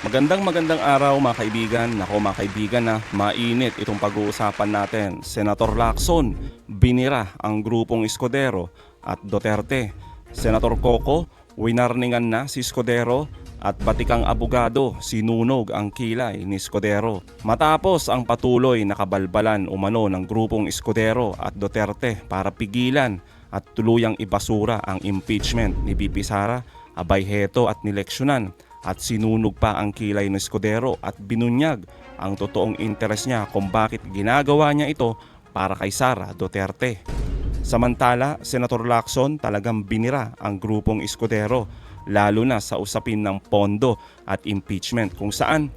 Magandang araw mga kaibigan. Nako mga kaibigan na mainit itong pag-uusapan natin. Senator Lacson, binira ang grupong Escudero at Duterte. Senator Coco, winarningan na si Escudero at batikang abogado, sinunog ang kilay ni Escudero. Matapos ang patuloy na kabalbalan umano ng grupong Escudero at Duterte para pigilan at tuluyang ibasura ang impeachment ni VP Sara, abay heto at nileksyonan at sinunog pa ang kilay ng Escudero at binunyag ang totoong interes niya kung bakit ginagawa niya ito para kay Sara Duterte. Samantala, Senator Lacson talagang binira ang grupong Escudero lalo na sa usapin ng pondo at impeachment kung saan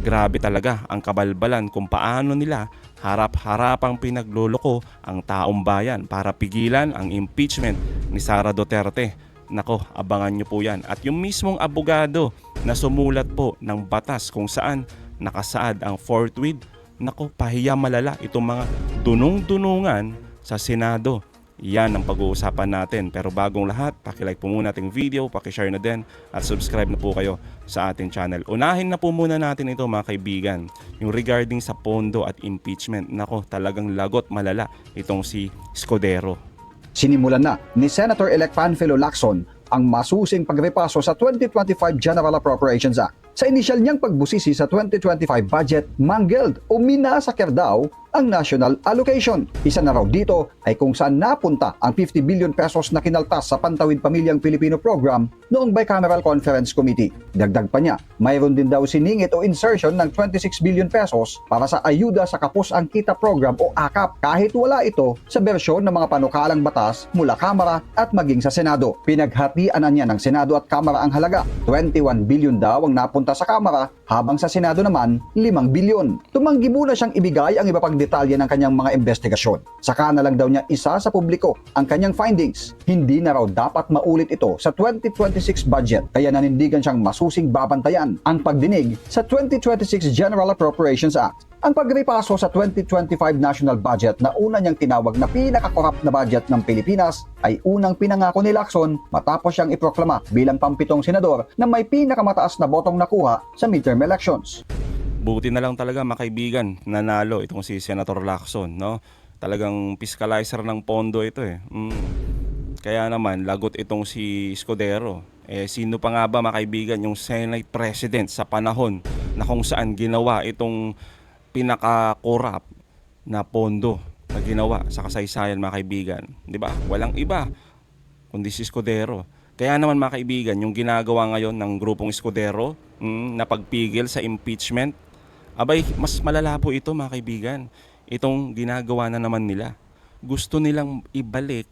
grabe talaga ang kabalbalan kung paano nila harap-harapang pinagloloko ang taong bayan para pigilan ang impeachment ni Sara Duterte. Nako, abangan nyo po yan. At yung mismong abogado na sumulat po ng batas kung saan nakasaad ang forthwith, nako, pahiya malala itong mga dunong-dunungan sa Senado. Yan ang pag-uusapan natin. Pero bagong lahat, pakilike po muna ating video, pakishare na din at subscribe na po kayo sa ating channel. Unahin na po muna natin ito mga kaibigan, yung regarding sa pondo at impeachment. Nako, talagang lagot malala itong si Escudero. Sinimulan na ni Senator-elect Panfilo Lacson ang masusing pagrepaso sa 2025 General Appropriations Act. Sa inisyal niyang pagbusisi sa 2025 budget, mangled o minasakir daw ang national allocation. Isa na raw dito ay kung saan napunta ang 50 billion pesos na kinaltas sa Pantawid Pamilyang Pilipino program noong Bicameral Conference Committee. Dagdag pa niya, mayroon din daw siningit o insertion ng 26 billion pesos para sa Ayuda sa Kapos ang Kita program o AKAP kahit wala ito sa bersyon ng mga panukalang batas mula Kamara at maging sa Senado. Pinaghatian na niya ng Senado at Kamara ang halaga. 21 billion daw ang napunta sa Kamara habang sa Senado naman 5 billion. Tumanggi muna siyang ibigay ang iba pang detalye ng kanyang mga investigasyon. Saka na lang daw niya isa sa publiko ang kanyang findings. Hindi na raw dapat maulit ito sa 2026 budget kaya nanindigan siyang masusing babantayan ang pagdinig sa 2026 General Appropriations Act. Ang pagrepaso sa 2025 national budget na una niyang tinawag na pinakakorap na budget ng Pilipinas ay unang pinangako ni Lacson matapos siyang iproklama bilang pampitong senador na may pinakamataas na botong nakuha sa midterm elections. Buti na lang talaga mga kaibigan, nanalo itong si Senator Lacson, no? Talagang fiscalizer ng pondo ito eh. Kaya naman lagot itong si Escudero. Sino pa nga ba mga kaibigan yung Senate President sa panahon na kung saan ginawa itong pinaka-corrupt na pondo na ginawa sa kasaysayan mga kaibigan? 'Di ba? Walang iba kundi si Escudero. Kaya naman mga kaibigan, yung ginagawa ngayon ng grupong Escudero na pagpigil sa impeachment, abay, mas malala po ito mga kaibigan. Itong ginagawa na naman nila. Gusto nilang ibalik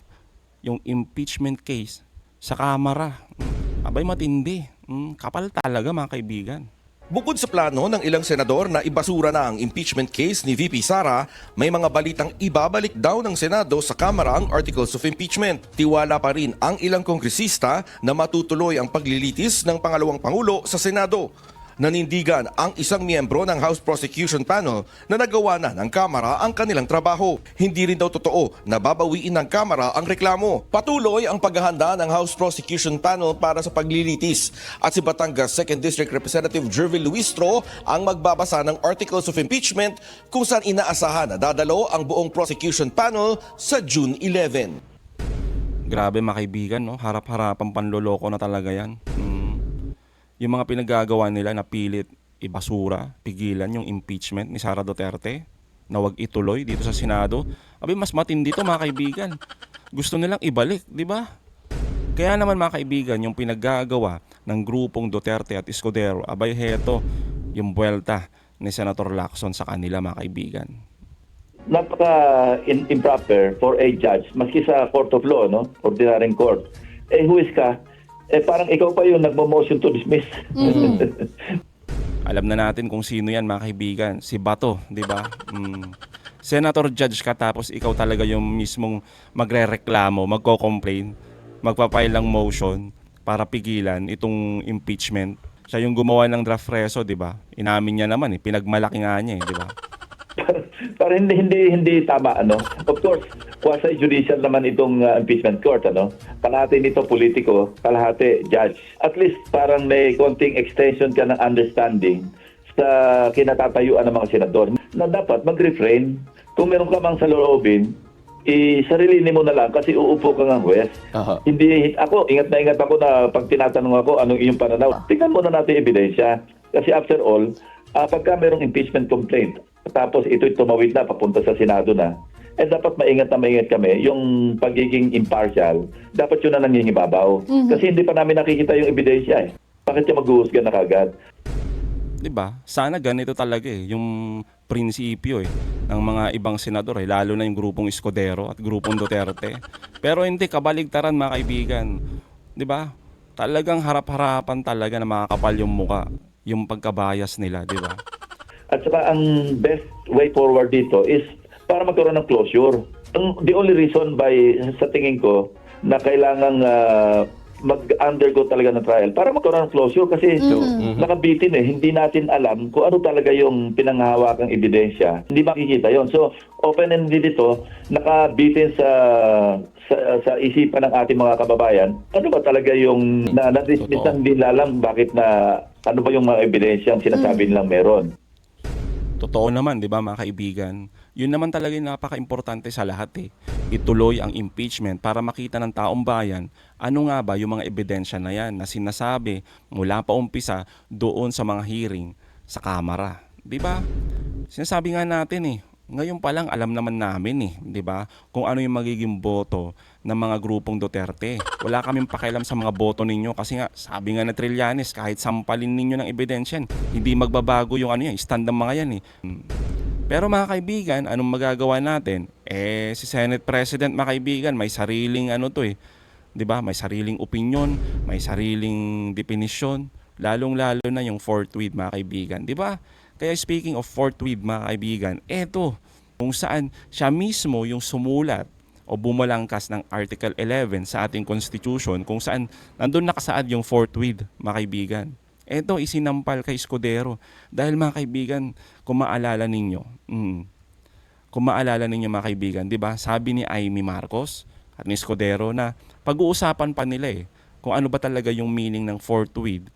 yung impeachment case sa Kamara. Abay, matindi. Kapal talaga mga kaibigan. Bukod sa plano ng ilang senador na ibasura na ang impeachment case ni VP Sara, may mga balitang ibabalik daw ng Senado sa Kamara ang Articles of Impeachment. Tiwala pa rin ang ilang kongresista na matutuloy ang paglilitis ng pangalawang Pangulo sa Senado. Nanindigan ang isang miyembro ng House Prosecution Panel na nagawa na ng Kamara ang kanilang trabaho. Hindi rin daw totoo na babawiin ng Kamara ang reklamo. Patuloy ang paghahanda ng House Prosecution Panel para sa paglilitis. At si Batangas 2nd District Representative Jervil Luistro ang magbabasa ng Articles of Impeachment kung saan inaasahan na dadalo ang buong Prosecution Panel sa June 11. Grabe mga kaibigan, no? Harap-harapang panloloko na talaga yan. Yung mga pinagagawa nila na pilit ibasura, pigilan yung impeachment ni Sara Duterte na wag ituloy dito sa Senado. Abi, mas matindi to mga kaibigan. Gusto nilang ibalik, di ba? Kaya naman mga kaibigan, yung pinaggagawa ng grupong Duterte at Escudero, abay heto yung buwelta ni Senator Lacson sa kanila mga kaibigan. Improper for a judge, maski sa court of law, no? Ordinary court. Huwis ka, parang ikaw pa yung nagmo-motion to dismiss. Alam na natin kung sino yan mga kaibigan. Si Bato, di ba? Senator judge ka tapos ikaw talaga yung mismong magrereklamo, magko-complain, magpapile ng motion para pigilan itong impeachment. Siya yung gumawa ng draft reso, di ba? Inamin niya naman pinagmalaki nga niya, di ba? Para hindi tama, ano. Of course, quasi-judicial naman itong impeachment court, ano? Kalahati nito politiko, kalahati judge. At least parang may konting extension ka ng understanding sa kinatatayuan ng mga senador na dapat mag-refrain. Kung meron ka mang saloobin, isarilinin mo na lang kasi uupo ka ng huwes. Hindi ako, ingat ako na pag tinatanong ako anong iyong pananaw. Tingnan muna natin ebidensya. Kasi after all, pagka merong impeachment complaint, tapos ito'y tumawid na, papunta sa Senado na, dapat maingat kami. Yung pagiging impartial, dapat yun na nangingibabaw. Kasi hindi pa namin nakikita yung ebidensya eh. Bakit yung mag-uusga na kagad? 'Di ba? Sana ganito talaga yung prinsipyo ng mga ibang senador lalo na yung grupong Escudero at grupong Duterte. Pero hindi, kabaligtaran mga kaibigan. 'Di ba? Talagang harap-harapan talaga na makakapal yung muka, yung pagkabayas nila, 'di ba? At saka ang best way forward dito is para magkaroon ng closure. The only reason sa tingin ko na kailangang mag-undergo talaga ng trial para magkaroon ng closure kasi nakabitin hindi natin alam kung ano talaga yung pinanghahawakang ebidensya. Hindi makikita yon. So, open-ended dito, nakabitin sa isipan ng ating mga kababayan. Ano ba talaga yung na-dismiss na hindi lalang bakit na ano ba yung mga ebidensya ang sinasabi nilang meron? Totoo naman, 'di ba mga kaibigan? Yun naman talaga yung napaka-importante sa lahat Ituloy ang impeachment para makita ng taong bayan ano nga ba yung mga ebidensya na yan na sinasabi mula pa umpisa doon sa mga hearing sa Kamara. 'Di ba? Sinasabi nga natin ngayon pa lang alam naman namin 'di ba? Kung ano yung magiging boto ng mga grupong Duterte. Wala kaming pakialam sa mga boto ninyo kasi nga sabi nga na Trillanes, kahit sampalin ninyo ng ebidensya, hindi magbabago yung stand ng mga yan Pero mga kaibigan, anong magagawa natin? Si Senate President mga kaibigan, may sariling 'di ba? May sariling opinion, may sariling definisyon, lalong-lalo na yung fourth with mga kaibigan, 'di ba? Kaya speaking of fourth with mga kaibigan, eto kung saan siya mismo yung sumulat o bumalangkas ng Article 11 sa ating Constitution kung saan nandun nakasaad yung fourth with, mga kaibigan. Ito, isinampal kay Escudero. Dahil mga kaibigan, kung maalala ninyo mga kaibigan, di ba, sabi ni Amy Marcos at ni Escudero na pag-uusapan pa nila kung ano ba talaga yung meaning ng fourth with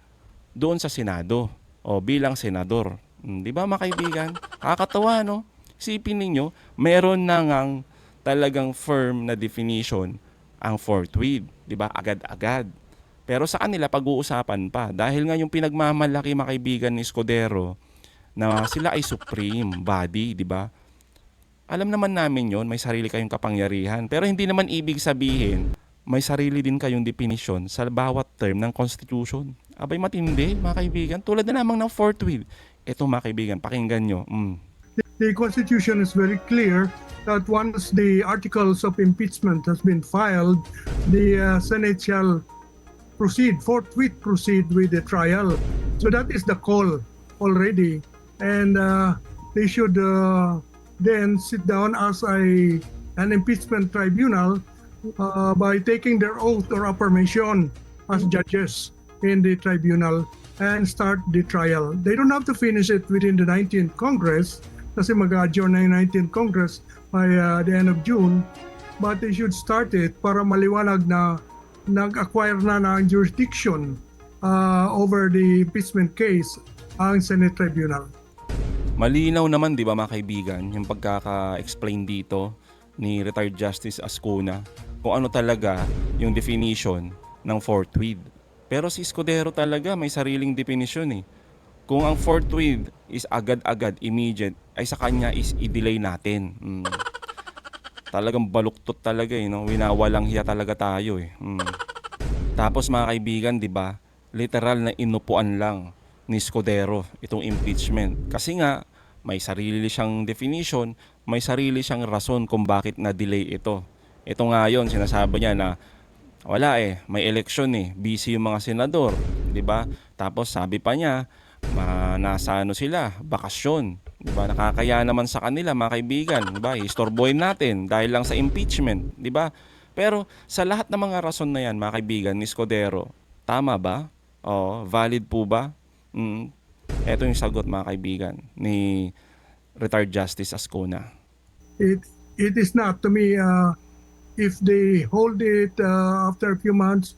doon sa Senado o bilang senador. Di ba mga kaibigan? Kakatawa, no? Isipin ninyo, meron na ngang talagang firm na definition ang fourth with, 'di ba? Agad-agad. Pero sa kanila pag-uusapan pa dahil nga yung pinagmamalaki mga kaibigan ni Escudero na sila ay supreme body, 'di ba? Alam naman namin 'yon, may sarili kayong kapangyarihan, pero hindi naman ibig sabihin may sarili din kayong definition sa bawat term ng Constitution. Abay matindi, mga kaibigan, tulad na lamang ng fourth with. Ito mga kaibigan, pakinggan nyo. The Constitution is very clear that once the articles of impeachment has been filed, the Senate shall forthwith proceed with the trial. So that is the call already. And they should then sit down as an impeachment tribunal by taking their oath or affirmation as judges in the tribunal and start the trial. They don't have to finish it within the 19th Congress kasi mag-adjourn na yung 19th Congress by the end of June, but they should start it para maliwanag na nag-acquire na ng jurisdiction over the impeachment case ang Senate Tribunal. Malinaw naman, di ba mga kaibigan, yung pagkaka-explain dito ni retired Justice Ascuna kung ano talaga yung definition ng fourth with. Pero si Escudero talaga may sariling definition Kung ang fourth with is agad-agad, immediate, ay sa kanya is i-delay natin. Talagang baluktot talaga no? Winawalang hiya talaga tayo Tapos mga kaibigan, di ba, literal na inupuan lang ni Escudero itong impeachment. Kasi nga, may sarili siyang definition, may sarili siyang rason kung bakit na-delay ito. Ito nga yun, sinasabi niya na wala may election busy yung mga senador, di ba? Tapos sabi pa niya, nasa sila, bakasyon, di ba? Nakakaya naman sa kanila mga kaibigan, di ba? Istorbohin natin dahil lang sa impeachment, di ba? Pero sa lahat ng mga rason na yan, mga kaibigan, ni Escudero, tama ba? Valid po ba? Ito yung sagot mga kaibigan ni retired Justice Ascuna. it is not to me. If they hold it after a few months,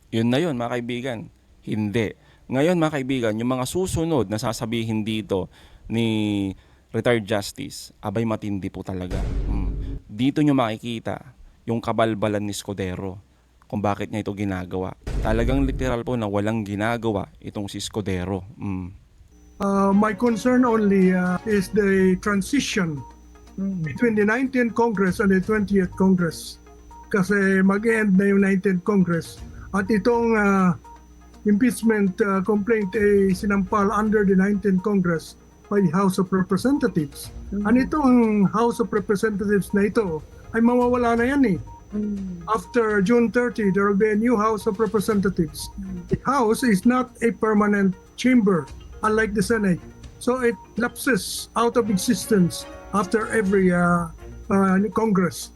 Yun na yun mga kaibigan. Hindi. Ngayon mga kaibigan, yung mga susunod na sasabihin dito ni retired justice, abay matindi po talaga. Dito nyo makikita yung kabalbalan ni Scudero kung bakit niya ito ginagawa. Talagang literal po na walang ginagawa itong si Scudero. my concern only is the transition between the 19th Congress and the 20th Congress. Kasi mag-end na yung 19th Congress. At itong impeachment complaint ay sinampal under the 19th Congress by the House of Representatives. At itong House of Representatives na ito ay mawawala na yan eh. After June 30, there will be a new House of Representatives. The House is not a permanent chamber, unlike the Senate. So it lapses out of existence after every Congress.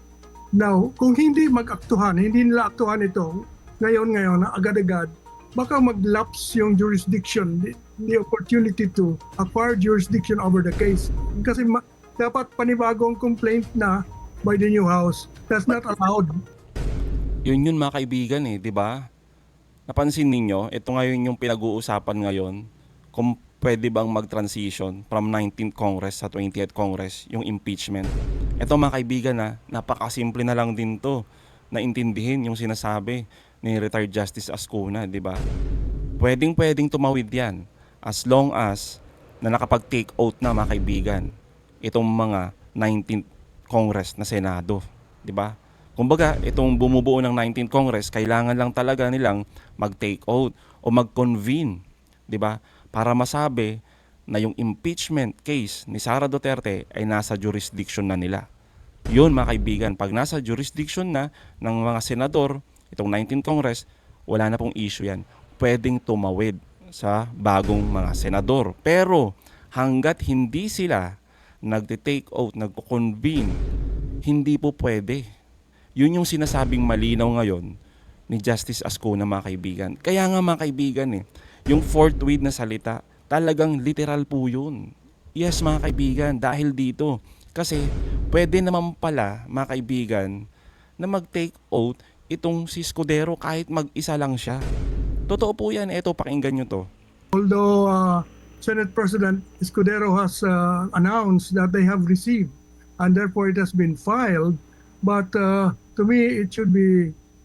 Now, kung hindi mag-aktuhan, hindi nila aktuhan ito, ngayon, agad-agad, baka mag-lapse yung jurisdiction, the opportunity to acquire jurisdiction over the case. Kasi dapat panibagong complaint na by the new House. That's not allowed. Yun mga kaibigan eh, di ba? Napansin ninyo, ito ngayon yung pinag-uusapan ngayon, kung pwede bang mag-transition from 19th Congress sa 20th Congress, yung impeachment. Ito mga kaibigan napakasimple na lang din to na intindihin yung sinasabi ni retired Justice Ascuna, di ba? Pwedeng tumawid yan as long as na nakapag-take oath na mga kaibigan itong mga 19th Congress na Senado, di ba? Kumbaga, itong bumubuo ng 19th Congress, kailangan lang talaga nilang mag-take oath o mag-convene, di ba? Para masabi na yung impeachment case ni Sara Duterte ay nasa jurisdiction na nila. Yun mga kaibigan, pag nasa jurisdiction na ng mga senador, itong 19th Congress, wala na pong issue yan. Pwedeng tumawid sa bagong mga senador. Pero hanggat hindi sila nagte-take oath, nagko-convene, hindi po pwede. Yun yung sinasabing malinaw ngayon ni Justice Ascuna mga kaibigan. Kaya nga mga kaibigan yung forthwith na salita, talagang literal po yun. Yes mga kaibigan, dahil dito. Kasi pwede naman pala mga kaibigan na mag-take oath itong si Scudero kahit mag-isa lang siya. Totoo po yan. Eto, pakinggan nyo to. Although Senate President Escudero has announced that they have received and therefore it has been filed, but to me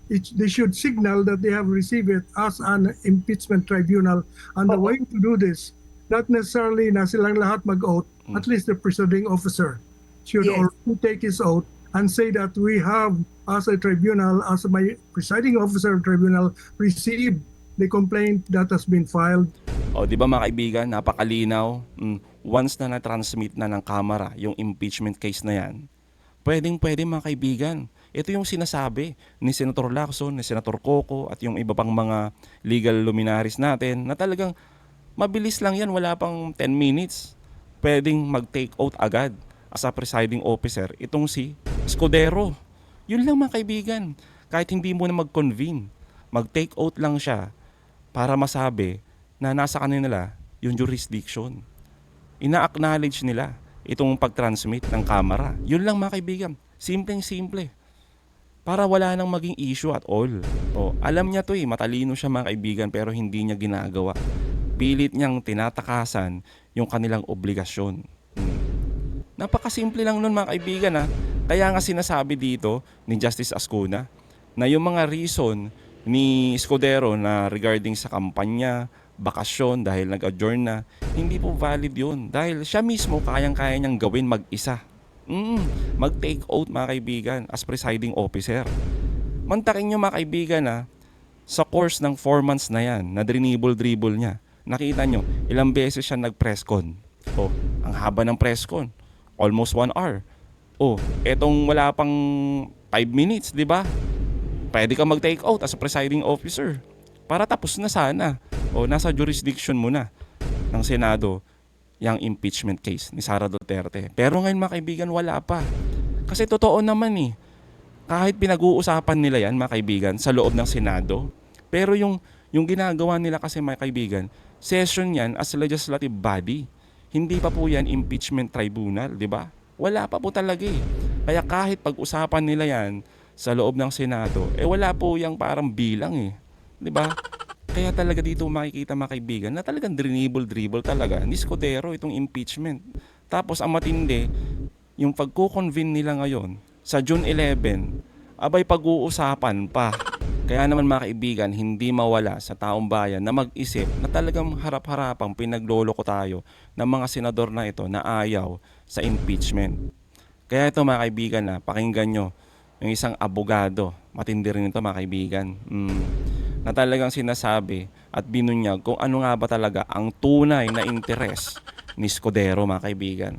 they should signal that they have received it as an impeachment tribunal. And the way to do this, not necessarily na silang lahat mag-oath, at least the presiding officer should already take his oath and say that we have, as a tribunal, as my presiding officer of tribunal, received the complaint that has been filed. O, di ba mga kaibigan, napakalinaw. Once na na-transmit na ng Kamara yung impeachment case na yan, pwede mga kaibigan. Ito yung sinasabi ni Senator Lacson, ni Senator Coco, at yung iba pang mga legal luminaries natin na talagang mabilis lang yan, wala pang 10 minutes. Pwedeng mag-take oath agad as a presiding officer itong si Scudero. Yun lang mga kaibigan. Kahit hindi mo na mag-convene, mag-take oath lang siya para masabi na nasa kanila yung jurisdiction. Ina-acknowledge nila itong pag-transmit ng Kamara. Yun lang mga kaibigan. Simpleng-simple. Para wala nang maging issue at all. O, alam niya to matalino siya mga kaibigan pero hindi niya ginagawa. Pilit niyang tinatakasan yung kanilang obligasyon. Napakasimple lang nun mga kaibigan Kaya nga sinasabi dito ni Justice Ascuna na yung mga reason ni Scudero na regarding sa kampanya, bakasyon dahil nag-adjourn na, hindi po valid yun. Dahil siya mismo kayang-kaya niyang gawin mag-isa. Mag-take oath mga kaibigan as presiding officer. Mantakin nyo mga kaibigan sa course ng 4 months na yan, na dribble niya, nakita nyo, ilang beses siya nag-presscon. Ang haba ng presscon. Almost 1 hour. Etong wala pang 5 minutes, di ba? Pwede ka mag-take out as a presiding officer. Para tapos na sana. Nasa jurisdiction mo na ng Senado yung impeachment case ni Sara Duterte. Pero ngayon mga kaibigan, wala pa. Kasi totoo naman kahit pinag-uusapan nila yan mga kaibigan sa loob ng Senado, pero yung ginagawa nila kasi mga kaibigan, session yan as legislative body. Hindi pa po yan impeachment tribunal, di ba? Wala pa po talaga eh. Kaya kahit pag-usapan nila yan sa loob ng Senado, wala po yung parang bilang eh. 'Di ba? Kaya talaga dito makikita mga kaibigan na talagang dribble talaga ni Escudero itong impeachment. Tapos ang matindi, yung pagko-convene nila ngayon sa June 11, abay pag-uusapan pa. Kaya naman mga kaibigan, hindi mawala sa taong bayan na mag-isip na talagang harap-harapang pinagloloko tayo ng mga senador na ito na ayaw sa impeachment. Kaya ito mga kaibigan pakinggan nyo yung isang abogado, matindi rin ito mga kaibigan, na talagang sinasabi at binunyag kung ano nga ba talaga ang tunay na interes ni Escudero mga kaibigan.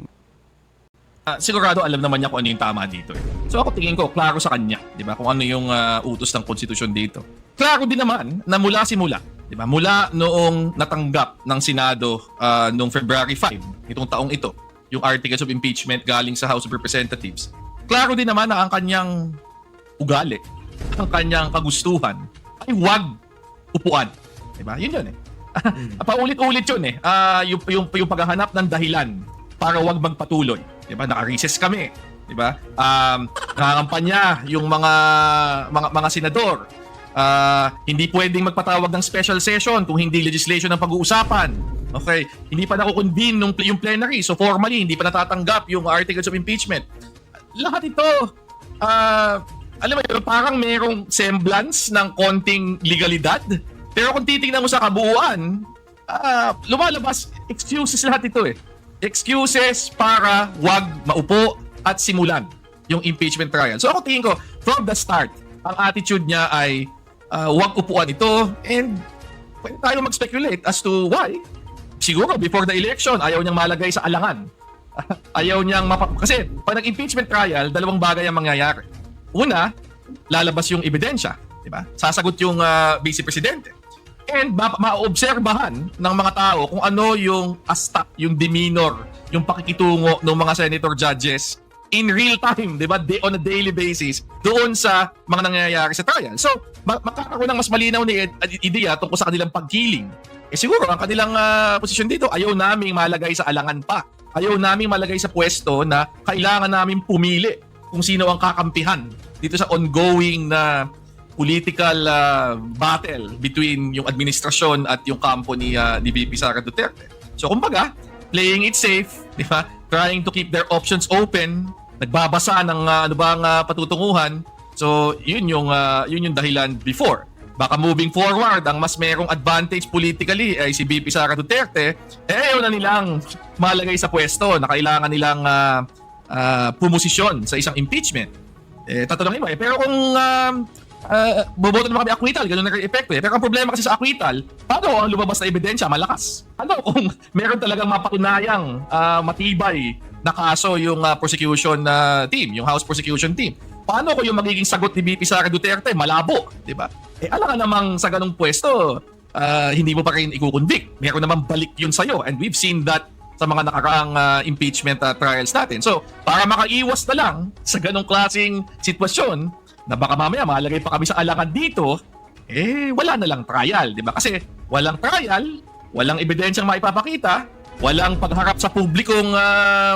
Sigurado alam naman niya kung ano yung tama dito. So ako tingin ko, klaro sa kanya, di ba? Kung ano yung utos ng konstitusyon dito. Klaro din naman na mula simula, di ba? Mula noong natanggap ng Senado noong February 5, itong taong ito, yung articles of impeachment galing sa House of Representatives. Klaro din naman na ang kanyang ugali, ang kanyang kagustuhan ay huwag upuan. Di ba? Yun eh. Paulit-ulit yun eh. Yung paghahanap ng dahilan para huwag magpatuloy. Di ba? Naka-recess kami. Di ba? Nangangampanya yung mga senador. Hindi pwedeng magpatawag ng special session kung hindi legislation ang pag-uusapan. Okay? Hindi pa nakukonvene yung plenary. So formally, hindi pa natatanggap yung articles of impeachment. Lahat ito, alam mo yun, parang merong semblance ng konting legalidad. Pero kung titingnan mo sa kabuuan, lumalabas, excuses lahat ito eh. Excuses para wag maupo at simulan yung impeachment trial. So ako tingin ko, from the start, ang attitude niya ay wag upuan ito, and pwede tayo mag-speculate as to why. Siguro before the election, ayaw niyang malagay sa alangan. Ayaw niyang kasi pag nag-impeachment trial, dalawang bagay ang mangyayari. Una, lalabas yung ebidensya, di ba? Sasagot yung vice presidente. And maobserbahan ng mga tao kung ano yung astak, yung demeanor, yung pakikitungo ng mga senator judges in real time, di ba? On a daily basis doon sa mga nangyayari sa trial. So, magkakaroon ng mas malinaw na ideya tungkol sa kanilang pagkiling. Siguro, ang kanilang posisyon dito, ayaw naming malagay sa alangan pa. Ayaw naming malagay sa pwesto na kailangan namin pumili kung sino ang kakampihan dito sa ongoing na political battle between yung administrasyon at yung kampo ni VP Sara Duterte. So kumbaga, playing it safe, di ba? Trying to keep their options open, nagbabasa ng ano bang patutunguhan. So yun yung dahilan before. Baka moving forward, ang mas merong advantage politically ay si VP Sara Duterte, ayaw na nilang malagay sa pwesto na kailangan nilang pumosisyon sa isang impeachment. Tatanungin mo pero kung boboto naman kami acquittal, ganun na epekto eh. Pero ang problema kasi sa acquittal, paano ang lumabas na ebidensya malakas? Ano kung meron talagang mapatunayang matibay na kaso yung prosecution team, yung House prosecution team? Paano kung yung magiging sagot ni VP Sara Duterte malabo, di ba? Alam ka namang sa ganung pwesto, hindi mo pa rin i-convict. Meron namang balik yun sa'yo, and we've seen that sa mga nakaraang impeachment trials natin. So, para makaiwas na lang sa ganung klaseng sitwasyon, na baka mamaya malagay pa kami sa alangan dito, wala na lang trial, di ba? Kasi walang trial, walang ebidensyang maipapakita, walang pagharap sa publikong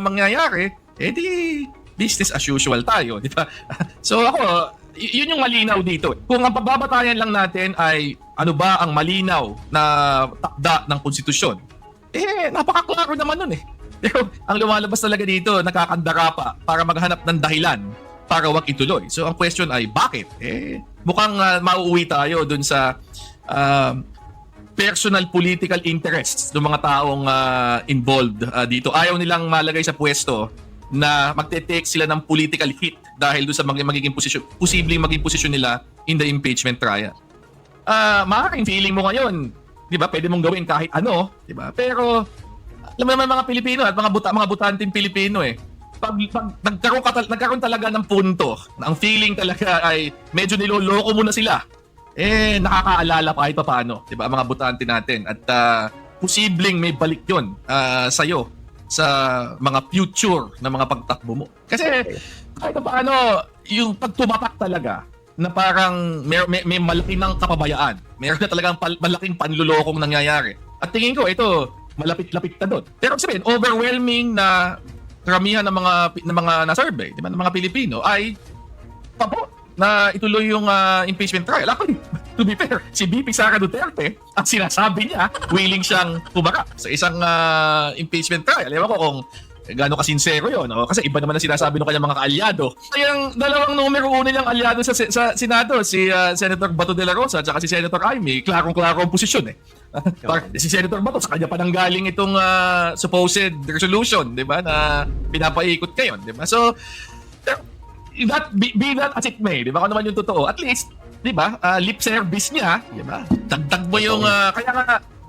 mangyayari, di business as usual tayo, di ba? So ako, yun yung malinaw dito. Kung ang pagbabatayan lang natin ay ano ba ang malinaw na takda ng konstitusyon, napakaklaro naman nun eh. Pero ang lumalabas talaga dito, nakakandara pa para maghanap ng dahilan para wag ituloy. So ang question ay bakit? Mukhang mauuwi tayo dun sa personal political interests ng mga taong involved dito. Ayaw nilang malagay sa pwesto na magte-take sila ng political hit dahil doon sa magiging posisyon, posibleng maging posisyon nila in the impeachment trial. Maaaring feeling mo ngayon, di ba, pwede mong gawin kahit ano, di ba? Pero alam mo naman mga Pilipino at mga butanteng Pilipino pag nagkaroon talaga ng punto, ang feeling talaga ay medyo niloloko mo na sila, nakakaalala pa kahit pa paano, di ba, mga butante natin, at posibleng may balik yun sa'yo sa mga future na mga pagtakbo mo. Kasi kahit pa paano, yung pagtumatak talaga na parang may malaki ng kapabayaan, meron na talagang malaking panlulokong nangyayari. At tingin ko ito, malapit-lapit na doon. Pero sabihin, overwhelming na karamihan ng mga na-survey, di ba, ng mga Pilipino ay pabor na ituloy yung impeachment trial. Actually, to be fair, si VP Sara Duterte, ang sinasabi niya, willing siyang pumarap sa isang impeachment trial. Ewan ko kung gaano kasinsero yun. No? Kasi iba naman ang sinasabi ng kanyang mga kaalyado. Yung dalawang numero uno niyang alyado sa Senado, si Senator Bato de la Rosa at saka si Senator Amy, klarong-klaro ang posisyon eh. Si Senator Bato, sa kanya pa nanggaling itong supposed resolution, di ba, na pinapaikot ngayon, di ba? So, be that as it may, di ba, kung naman yung totoo, at least, di ba, lip service niya, di ba, dagdag mo yung,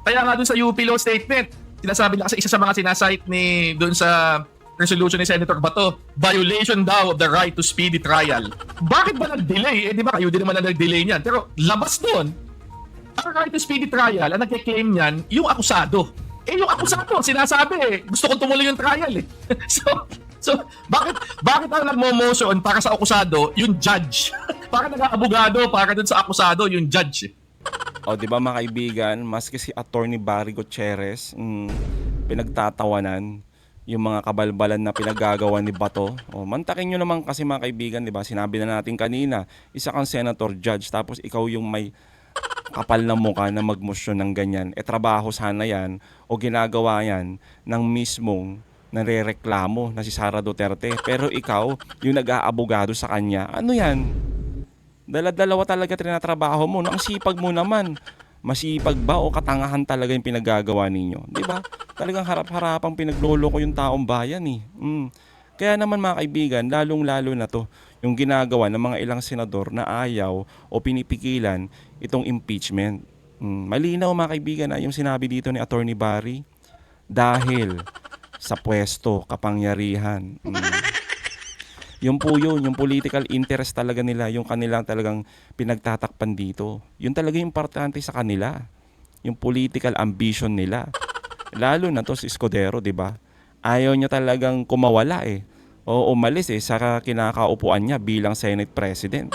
kaya nga dun sa UP Law Statement, sinasabi na kasi isa sa mga sinasite ni doon sa resolution ni Senator Bato, violation daw of the right to speedy trial. Bakit ba nag-delay? Eh di ba kayo din naman na nag-delay niyan? Pero labas doon, ang right to speedy trial, ang nagke-claim niyan, yung akusado. Eh yung akusado, sinasabi gusto kong tumuloy yung trial eh. So bakit ang nagmo-motion para sa akusado, yung judge? Para nag-aabogado para doon sa akusado, yung judge eh. O, di ba mga kaibigan, maski si Attorney Barry Gutierrez, pinagtatawanan yung mga kabalbalan na pinagagawa ni Bato. O, mantakin nyo naman kasi mga kaibigan, di ba? Sinabi na natin kanina, isa kang senator judge, tapos ikaw yung may kapal na mukha na magmosyon ng ganyan. E trabaho sana yan o ginagawa yan ng mismong nare-reklamo na si Sara Duterte. Pero ikaw, yung nag-aabogado sa kanya, ano yan? Dala-dalawa talaga trinatrabaho mo. Ang sipag mo naman. Masipag ba o katangahan talaga yung pinagagawa ninyo? Di ba? Talagang harap-harapang pinagloloko yung taong bayan eh. Kaya naman mga kaibigan, lalong-lalo na to yung ginagawa ng mga ilang senador na ayaw o pinipigilan itong impeachment. Malinaw mga kaibigan na yung sinabi dito ni Attorney Barry, dahil sa pwesto, kapangyarihan. Yun po yun, yung political interest talaga nila, yung kanilang talagang pinagtatakpan dito. Yun talaga yung importante sa kanila. Yung political ambition nila. Lalo na to si Escudero, di ba? Ayaw niya talagang kumawala eh. O umalis eh sa kinakaupuan niya bilang Senate President.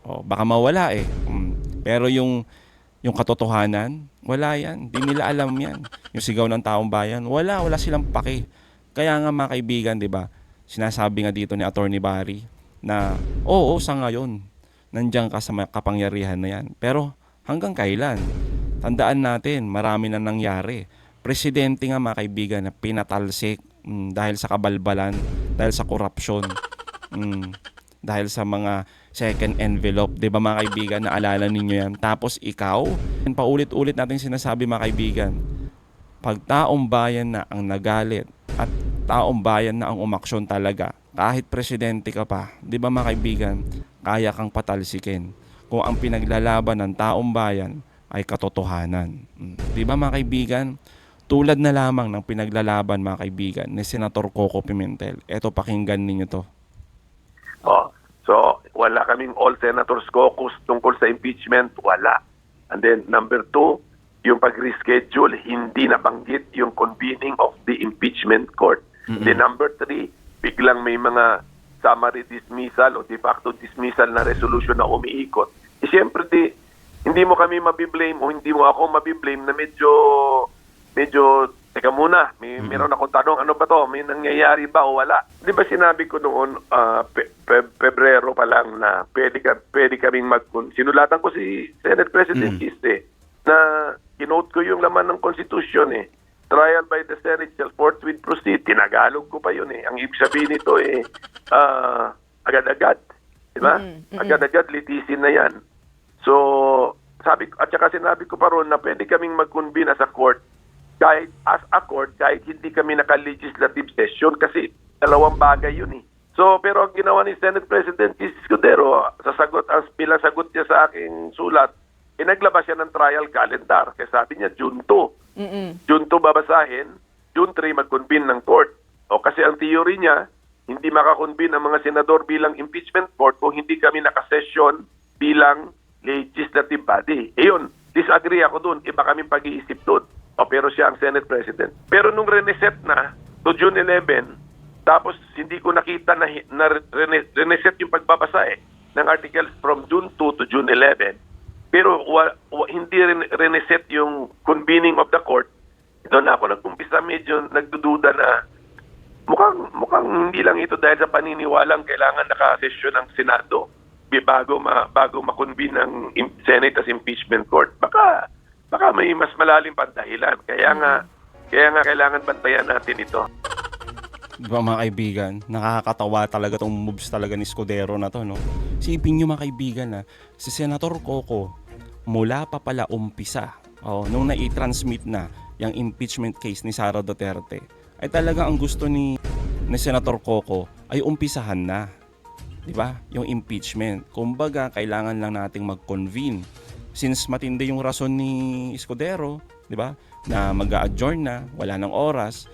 O baka mawala eh. Pero yung katotohanan, wala yan. Di nila alam yan. Yung sigaw ng taong bayan, wala silang pake. Kaya nga mga kaibigan, di ba? Sinasabi nga dito ni Attorney Barry na oo, sa ngayon, nandiyan ka sa kapangyarihan na yan. Pero hanggang kailan? Tandaan natin, marami na nangyari. Presidente nga mga kaibigan na pinatalsik dahil sa kabalbalan, dahil sa korupsyon, dahil sa mga second envelope. Diba mga kaibigan, naalala ninyo yan? Tapos ikaw, paulit-ulit natin sinasabi mga kaibigan, pag taong bayan na ang nagalit at taong bayan na ang umaksyon talaga, kahit presidente ka pa, di ba mga kaibigan, kaya kang patalsikin kung ang pinaglalaban ng taong bayan ay katotohanan. Di ba mga kaibigan, tulad na lamang ng pinaglalaban mga kaibigan ni Senator Coco Pimentel. Eto, pakinggan ninyo to. So wala kaming all senators caucus tungkol sa impeachment, wala. And then number 2, yung pag-reschedule, hindi nabanggit yung convening of the impeachment court. Then number 3, biglang may mga summary dismissal o de facto dismissal na resolution na umiikot. Siyempre hindi mo kami mabiblame o hindi mo ako mabiblame na medyo teka muna, meron akong tanong, ano ba to? May nangyayari ba o wala? Di ba sinabi ko noon, Pebrero pa lang na pwede kaming sinulatan ko si Senate President Kiste na kinote ko yung laman ng Constitution Trial by the Senate shall forthwith proceed. Tinagalog ko pa yun Ang ibig sabihin nito agad-agad. Di ba? Agad-agad litisin na yan. So, sinabi ko pa ron na pwede kaming mag-convene as a court kahit hindi kami naka-legislative session kasi dalawang bagay yun So, pero ang ginawa ni Senate President Escudero, bilang sagot niya sa aking sulat, naglabas siya ng trial calendar. Kaya sabi niya, June 2. June 2 babasahin, June 3 mag-convene ng court. O kasi ang theory niya, hindi makakonvene ang mga senador bilang impeachment court kung hindi kami nakasession bilang legislative body. Yun, disagree ako dun. Iba kami pag-iisip dun. Pero siya ang Senate President. Pero nung reneset na to June 11, tapos hindi ko nakita na reneset yung pagbabasa ng articles from June 2 to June 11. Pero hindi reneset yung convening of the court. Doon ako nag-umpisa medyo nagdududa na mukhang hindi lang ito dahil sa paniniwalang kailangan nakasesyon ng Senado bago makonvene ng Senate as impeachment court. Baka may mas malalim pang dahilan. Kaya nga kailangan bantayan natin ito. Diba mga kaibigan, nakakatawa talaga tong moves talaga ni Escudero na to, no? Isipin nyo mga kaibigan na si Senator Coco mula pa pala umpisa, nung nai-transmit na yung impeachment case ni Sara Duterte, ay talaga ang gusto ni Senator Coco ay umpisahan na. 'Di ba? Yung impeachment. Kumbaga, kailangan lang nating mag-convene. Since matindi yung rason ni Escudero, 'di ba? Na mag-a-adjourn na, wala nang oras,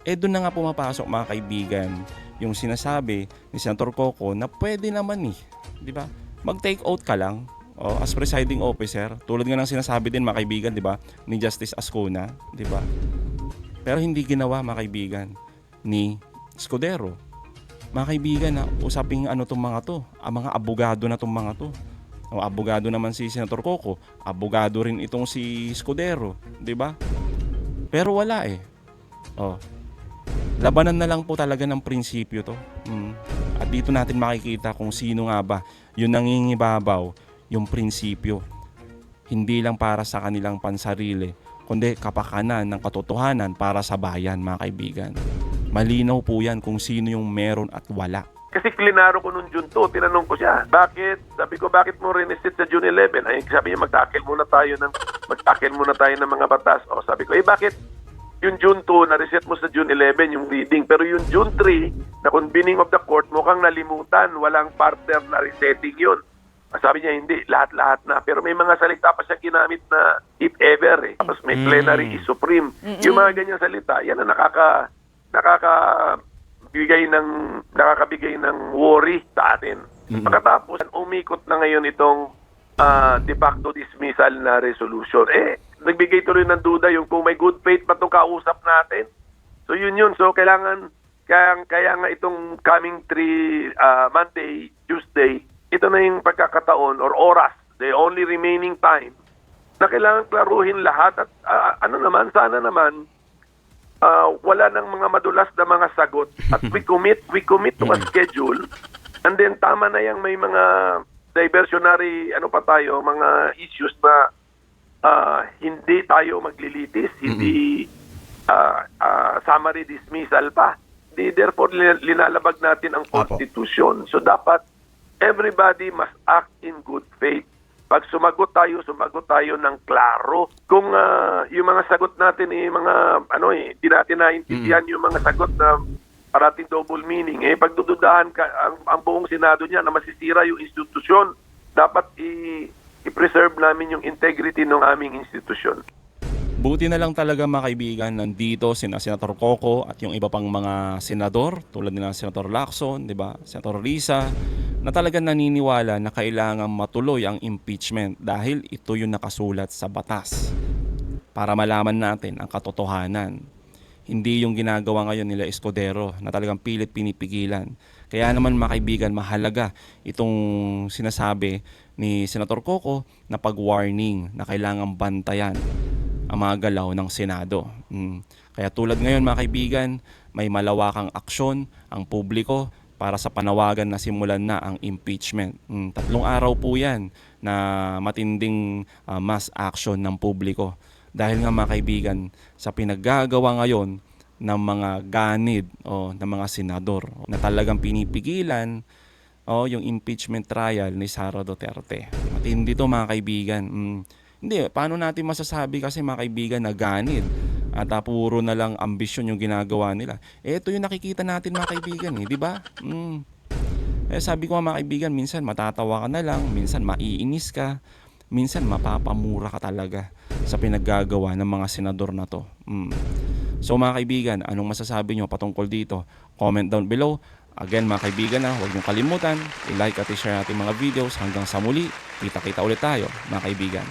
doon na nga pumapasok mga kaibigan yung sinasabi ni Senator Coco na pwede naman 'di ba? Mag-take out ka lang as presiding officer. Tulad nga ng sinasabi din mga kaibigan, 'di ba? Ni Justice Ascuna, 'di ba? Pero hindi ginawa mga kaibigan ni Escudero. Mga kaibigan, usaping tong mga to, ang mga abogado na tong mga to. Abogado naman si Senator Coco, abogado rin itong si Escudero, 'di ba? Pero wala labanan na lang po talaga ng prinsipyo to. At dito natin makikita kung sino nga ba yung nangingibabaw yung prinsipyo. Hindi lang para sa kanilang pansarili, kundi kapakanan ng katotohanan para sa bayan mga kaibigan. Malinaw po yan kung sino yung meron at wala. Kasi klinaro ko nung June 2, tinanong ko siya, sabi ko, bakit mo rinisit sa June 11? Ay, sabi niya, magtakil muna tayo ng mga batas. Sabi ko, bakit yung June 2, na-reset mo sa June 11 yung reading, pero yung June 3, na convening of the court, mukhang nalimutan, walang partner na resetting yun. Sabi niya, hindi, lahat-lahat na. Pero may mga salita pa siya ginamit na if ever. Tapos may plenary is supreme. Yung mga ganyan salita, yan ang nakakabigay ng worry sa atin. Pagkatapos, umikot na ngayon itong de facto dismissal na resolution. Nagbigay tuloy ng duda yung kung may good faith pa itong kausap natin. So yun. So kailangan, kaya nga itong coming Monday, Tuesday, ito na yung pagkakataon or oras, the only remaining time, na kailangan klaruhin lahat at sana naman, wala nang mga madulas na mga sagot at we commit to a schedule, and then tama na yung may mga diversionary mga issues na hindi tayo maglilitis, hindi summary dismissal pa. Therefore linalabag natin ang Constitution. So dapat everybody must act in good faith. Pag sumagot tayo ng klaro. Kung yung mga sagot natin hindi natin naintindihan yung mga sagot na parating double meaning. Pagdududahan ka ang buong Senado niya na masisira yung institusyon, dapat i-preserve namin yung integrity ng aming institusyon. Buti na lang talaga mga kaibigan, nandito sina Senator Coco at yung iba pang mga senador tulad nila Senator Lacson, 'di ba? Senator Risa, na talagang naniniwala na kailangan matuloy ang impeachment dahil ito yung nakasulat sa batas. Para malaman natin ang katotohanan. Hindi yung ginagawa ngayon nila Escudero na talagang pilit pinipigilan. Kaya naman mga kaibigan, mahalaga itong sinasabi ni Senator Coco na pag-warning na kailangan bantayan ang mga galaw ng Senado. Kaya tulad ngayon mga kaibigan, may malawakang aksyon ang publiko para sa panawagan na simulan na ang impeachment. 3 araw po yan na matinding mass action ng publiko. Dahil nga mga kaibigan, sa pinaggagawa ngayon ng mga ganid ng mga senador na talagang pinipigilan yung impeachment trial ni Sara Duterte. Matindi to mga kaibigan. Hindi, paano natin masasabi kasi mga kaibigan na ganid at puro na lang ambisyon yung ginagawa nila. Ito yung nakikita natin mga kaibigan, di ba? Sabi ko mga kaibigan, minsan matatawa ka na lang, minsan maiinis ka, minsan mapapamura ka talaga sa pinaggagawa ng mga senador na to. So mga kaibigan, anong masasabi nyo patungkol dito? Comment down below. Again mga kaibigan, huwag niyong kalimutan, i-like at i-share natin mga videos. Hanggang sa muli, kita-kita ulit tayo mga kaibigan.